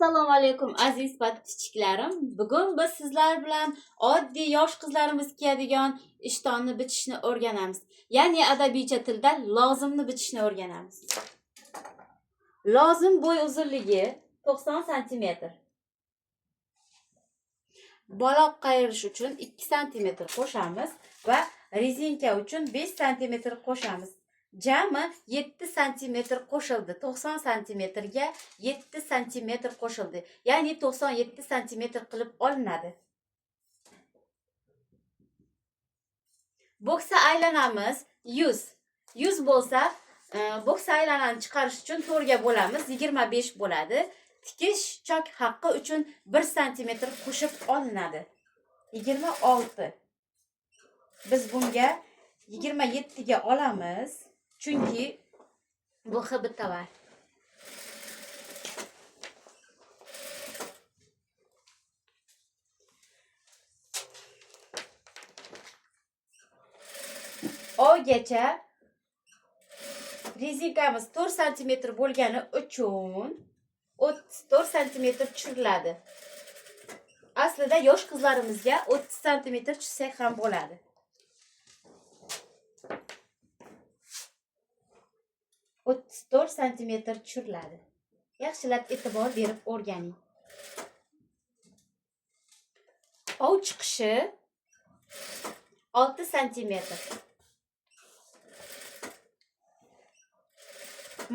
Assalomu alaykum aziz podpischiklarim. Bugun biz sizlar bilan oddiy yosh qizlarimiz kiyadigan ishtonni bichishni o'rganamiz. Ya'ni adabiycha tilda lozimni bichishni o'rganamiz. Lozim bo'y uzunligi 90 cm. Baloq qayirish uchun 2 cm qo'shamiz va rezinka uchun 5 cm qo'shamiz. Jami 7 cm qo'shildi. 90 cm ga 7 cm qo'shildi. Ya'ni 97 cm qilib olinadi. Boksga aylanamiz 100. 100 bo'lsa, boksga aylanani chiqarish uchun to'rga bo'lamiz. 25 bo'ladi. Tikish chok haqqi uchun 1 cm qo'shib olinadi. 26. Biz bunga 27 ga olamiz. Chunki bu bitta var. O'gacha rezinkamiz 4 cm bo'lgani uchun 34 cm tushiriladi. Aslida yosh qizlarimizga 30 cm tushsak ham bo'ladi. To'rt cm tushiriladi. Yaxshilab e'tibor berib o'rganing. Ov chiqishi 6 cm.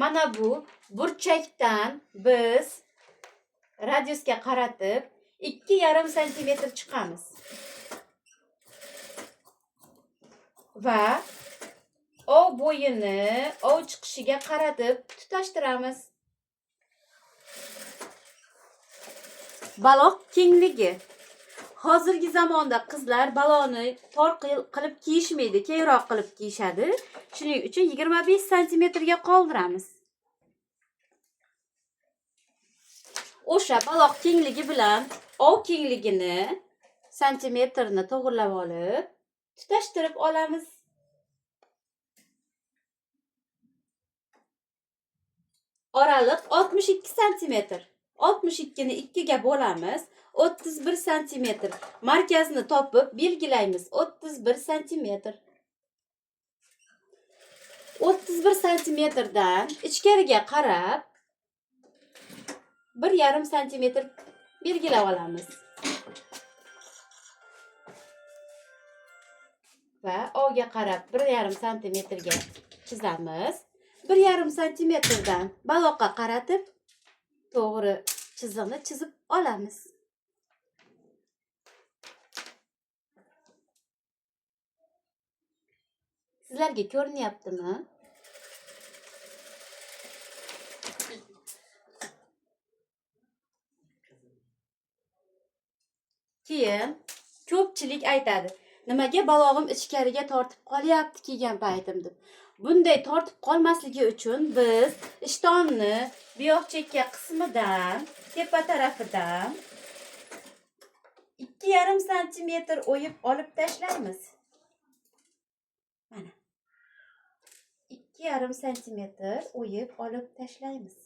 Mana bu burchakdan biz radiusga qaratib 2,5 cm chiqamiz. Va ov bo'yini ov chiqishiga qaratib tutashtiramiz. Baloq kengligi. Hozirgi zamonda qizlar baloqni tor qilib kiyishmaydi, kengroq qilib kiyishadi. Shuning uchun 25 cm ga qoldiramiz. O'sha baloq kengligi bilan ov kengligini santimetrni to'g'rilab olib, tutashtirib olamiz. Oraliq 62 cm. 62 ni 2 ga bo'lamiz. 31 cm. Markazni topib belgilaymiz. 31 cm. 31 cm dan ichkariga qarab 1,5 cm belgilab olamiz. Va ovga qarab 1,5 cm ga chizamiz. 1,5 cm dan baloqqa qaratib to'g'ri chiziqni chizib olamiz. Sizlarga ko'rinyaptimi? Keyin ko'pchilik aytadi, nimaga balog'im ichkariga tortib qolyapti kiygan paytim deb. Bunday tortib qolmasligi uchun biz ishtonni buyoq chekka qismidan, tepa tarafidan 2,5 cm o'yib olib tashlaymiz. Mana 2,5 cm o'yib olib tashlaymiz.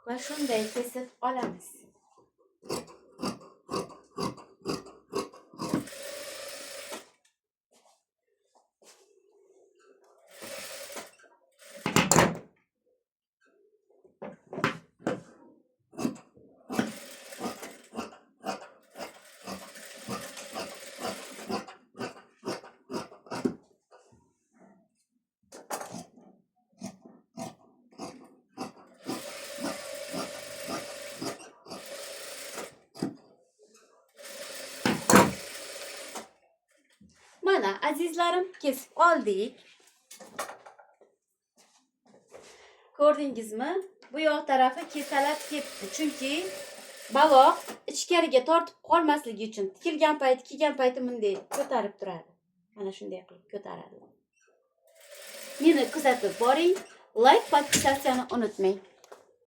Va shunday kesib olamiz. Mana azizlarim kesib oldik. Ko'rdingizmi? Bu yoq tarafi kesalab ketdi. Chunki baloq ichkariga tortib qolmasligi uchun tikilgan payti, kiygan payti bunday ko'tarib turadi. Mana shunday qilib ko'taradi. Meni kuzatib boring. Like, podpisatsiyani unutmang.